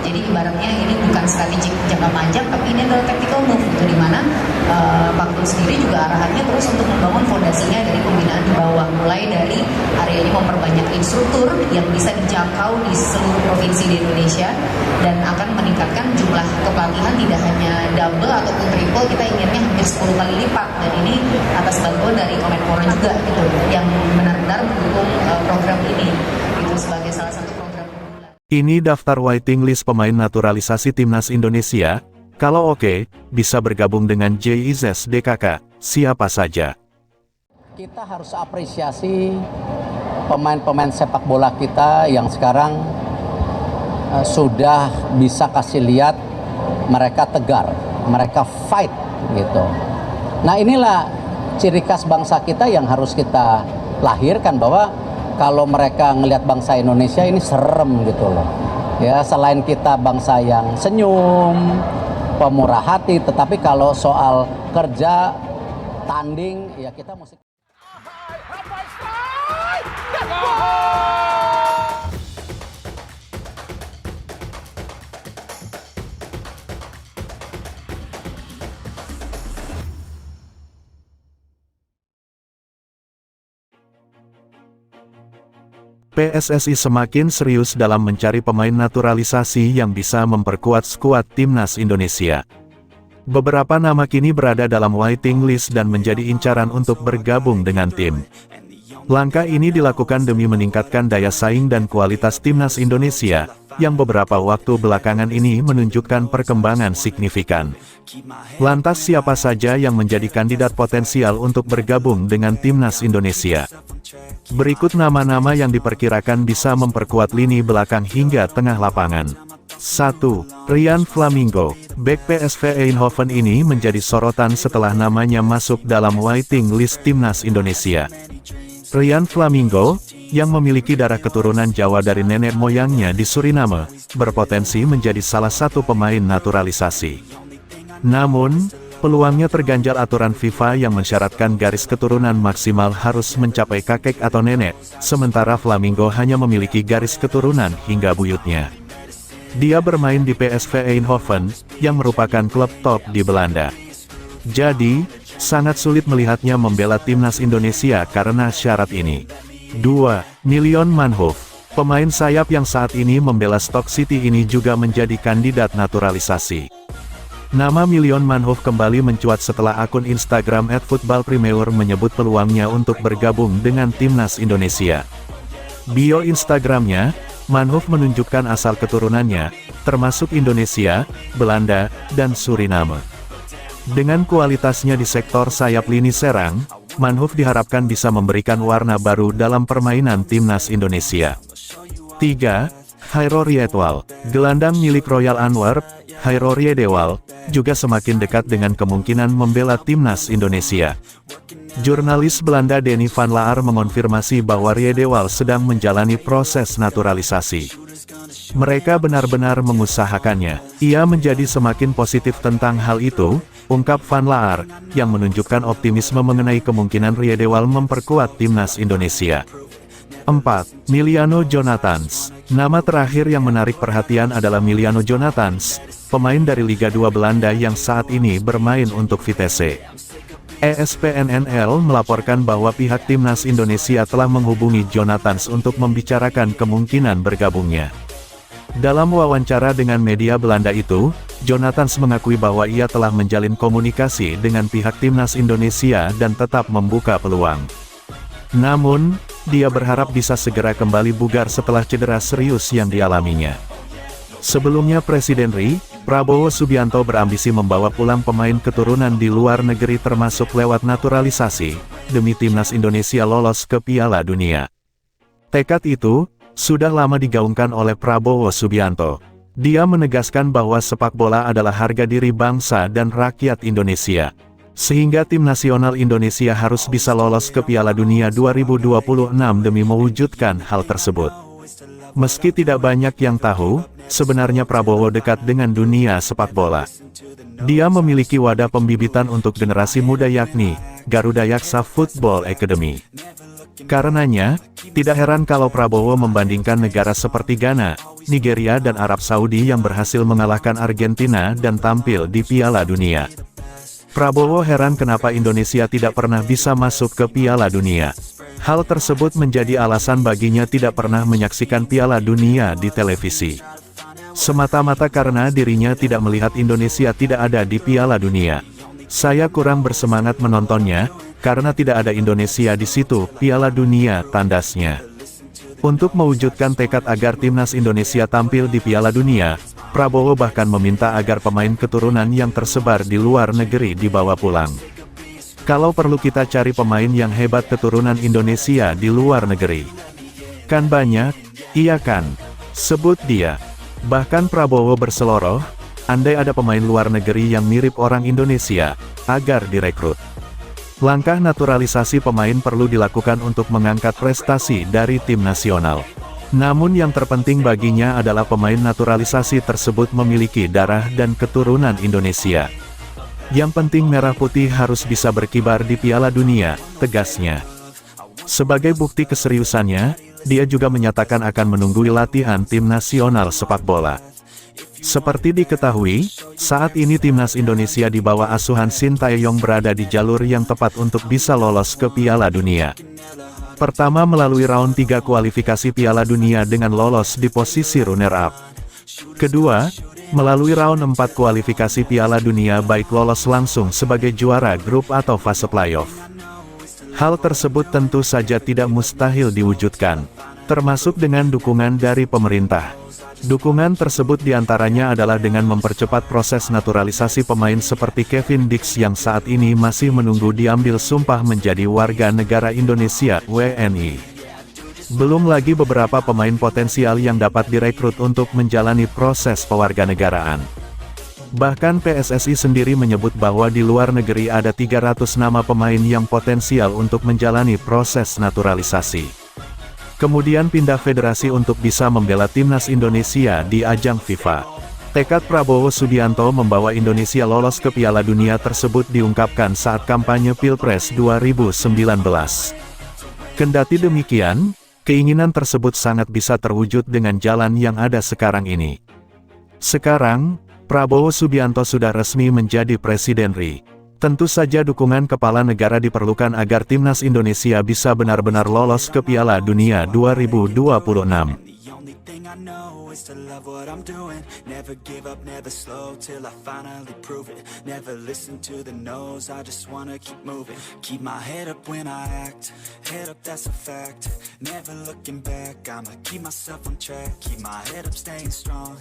Jadi ibaratnya ini bukan strategi jangka panjang, tapi ini adalah tactical move gitu, di mana Pak Gul sendiri juga arahannya terus untuk membangun fondasinya dari pembinaan di bawah, mulai dari area ini memperbanyak instruktur yang bisa dijangkau di seluruh provinsi di Indonesia dan akan meningkatkan jumlah kepelatihan tidak hanya double ataupun triple, kita inginnya hampir 10 kali lipat, dan ini atas bantuan dari Kemenpora juga gitu yang benar-benar mendukung program ini itu sebagai salah satu program unggulan. Ini daftar waiting list pemain naturalisasi Timnas Indonesia. Kalau oke, bisa bergabung dengan JIZS-DKK, siapa saja? Kita harus apresiasi pemain-pemain sepak bola kita yang sekarang sudah bisa kasih lihat mereka tegar, mereka fight gitu. Nah inilah ciri khas bangsa kita yang harus kita lahirkan, bahwa kalau mereka ngelihat bangsa Indonesia ini serem gitu loh. Ya, selain kita bangsa yang senyum, pemurah hati, tetapi kalau soal kerja, tanding, ya kita mesti. PSSI semakin serius dalam mencari pemain naturalisasi yang bisa memperkuat skuad Timnas Indonesia. Beberapa nama kini berada dalam waiting list dan menjadi incaran untuk bergabung dengan tim. Langkah ini dilakukan demi meningkatkan daya saing dan kualitas Timnas Indonesia, yang beberapa waktu belakangan ini menunjukkan perkembangan signifikan. Lantas siapa saja yang menjadi kandidat potensial untuk bergabung dengan Timnas Indonesia? Berikut nama-nama yang diperkirakan bisa memperkuat lini belakang hingga tengah lapangan. 1. Ryan Flamingo. Bek PSV Eindhoven ini menjadi sorotan setelah namanya masuk dalam waiting list Timnas Indonesia. Ryan Flamingo, yang memiliki darah keturunan Jawa dari nenek moyangnya di Suriname, berpotensi menjadi salah satu pemain naturalisasi. Namun, peluangnya terganjal aturan FIFA yang mensyaratkan garis keturunan maksimal harus mencapai kakek atau nenek, sementara Flamingo hanya memiliki garis keturunan hingga buyutnya. Dia bermain di PSV Eindhoven, yang merupakan klub top di Belanda. Jadi, sangat sulit melihatnya membela Timnas Indonesia karena syarat ini. 2. Nilion Manhoef. Pemain sayap yang saat ini membela Stoke City ini juga menjadi kandidat naturalisasi. Nama Nilion Manhoef kembali mencuat setelah akun Instagram @footballpremier menyebut peluangnya untuk bergabung dengan Timnas Indonesia. Bio Instagramnya, Manhoef menunjukkan asal keturunannya, termasuk Indonesia, Belanda, dan Suriname. Dengan kualitasnya di sektor sayap lini serang, Manhoef diharapkan bisa memberikan warna baru dalam permainan Timnas Indonesia. 3. Hairo Riedewald. Gelandang milik Royal Antwerp, Hairo Riedewald, juga semakin dekat dengan kemungkinan membela Timnas Indonesia. Jurnalis Belanda Denny van Laar mengonfirmasi bahwa Riedewald sedang menjalani proses naturalisasi. Mereka benar-benar mengusahakannya. Ia menjadi semakin positif tentang hal itu, ungkap Van Laar, yang menunjukkan optimisme mengenai kemungkinan Riedewald memperkuat Timnas Indonesia. 4. Miliano Jonathans. Nama terakhir yang menarik perhatian adalah Miliano Jonathans, pemain dari Liga 2 Belanda yang saat ini bermain untuk Vitesse. ESPNNL melaporkan bahwa pihak Timnas Indonesia telah menghubungi Jonathans untuk membicarakan kemungkinan bergabungnya. Dalam wawancara dengan media Belanda itu, Jonathans mengakui bahwa ia telah menjalin komunikasi dengan pihak Timnas Indonesia dan tetap membuka peluang. Namun, dia berharap bisa segera kembali bugar setelah cedera serius yang dialaminya. Sebelumnya Presiden RI, Prabowo Subianto berambisi membawa pulang pemain keturunan di luar negeri termasuk lewat naturalisasi, demi Timnas Indonesia lolos ke Piala Dunia. Tekad itu sudah lama digaungkan oleh Prabowo Subianto. Dia menegaskan bahwa sepak bola adalah harga diri bangsa dan rakyat Indonesia. Sehingga tim nasional Indonesia harus bisa lolos ke Piala Dunia 2026 demi mewujudkan hal tersebut. Meski tidak banyak yang tahu, sebenarnya Prabowo dekat dengan dunia sepak bola. Dia memiliki wadah pembibitan untuk generasi muda yakni Garuda Yaksa Football Academy. Karenanya, tidak heran kalau Prabowo membandingkan negara seperti Ghana, Nigeria dan Arab Saudi yang berhasil mengalahkan Argentina dan tampil di Piala Dunia. Prabowo heran kenapa Indonesia tidak pernah bisa masuk ke Piala Dunia. Hal tersebut menjadi alasan baginya tidak pernah menyaksikan Piala Dunia di televisi. Semata-mata karena dirinya tidak melihat Indonesia tidak ada di Piala Dunia. Saya kurang bersemangat menontonnya, karena tidak ada Indonesia di situ, Piala Dunia, tandasnya. Untuk mewujudkan tekad agar timnas Indonesia tampil di Piala Dunia, Prabowo bahkan meminta agar pemain keturunan yang tersebar di luar negeri dibawa pulang. Kalau perlu kita cari pemain yang hebat keturunan Indonesia di luar negeri. Kan banyak? Iya kan? Sebut dia. Bahkan Prabowo berseloroh, andai ada pemain luar negeri yang mirip orang Indonesia, agar direkrut. Langkah naturalisasi pemain perlu dilakukan untuk mengangkat prestasi dari tim nasional. Namun yang terpenting baginya adalah pemain naturalisasi tersebut memiliki darah dan keturunan Indonesia. Yang penting merah putih harus bisa berkibar di Piala Dunia, tegasnya. Sebagai bukti keseriusannya, dia juga menyatakan akan menunggu latihan tim nasional sepak bola. Seperti diketahui, saat ini timnas Indonesia di bawah asuhan Sintayong berada di jalur yang tepat untuk bisa lolos ke Piala Dunia. Pertama melalui round 3 kualifikasi Piala Dunia dengan lolos di posisi runner-up. Kedua, melalui round 4 kualifikasi Piala Dunia baik lolos langsung sebagai juara grup atau fase playoff. Hal tersebut tentu saja tidak mustahil diwujudkan, termasuk dengan dukungan dari pemerintah. Dukungan tersebut diantaranya adalah dengan mempercepat proses naturalisasi pemain seperti Kevin Dix yang saat ini masih menunggu diambil sumpah menjadi warga negara Indonesia, WNI. Belum lagi beberapa pemain potensial yang dapat direkrut untuk menjalani proses pewarganegaraan. Bahkan PSSI sendiri menyebut bahwa di luar negeri ada 300 nama pemain yang potensial untuk menjalani proses naturalisasi. Kemudian pindah federasi untuk bisa membela timnas Indonesia di ajang FIFA. Tekad Prabowo Subianto membawa Indonesia lolos ke Piala Dunia tersebut diungkapkan saat kampanye Pilpres 2019. Kendati demikian, keinginan tersebut sangat bisa terwujud dengan jalan yang ada sekarang ini. Sekarang, Prabowo Subianto sudah resmi menjadi Presiden RI. Tentu saja dukungan kepala negara diperlukan agar timnas Indonesia bisa benar-benar lolos ke Piala Dunia 2026. I know is to love what I'm doing. Never give up, never slow till I finally prove it. Never listen to the no's, I just wanna keep moving. Keep my head up when I act, head up that's a fact. Never looking back, I'ma keep myself on track. Keep my head up staying strong,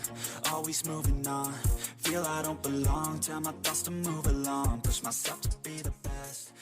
always moving on. Feel I don't belong, tell my thoughts to move along. Push myself to be the best.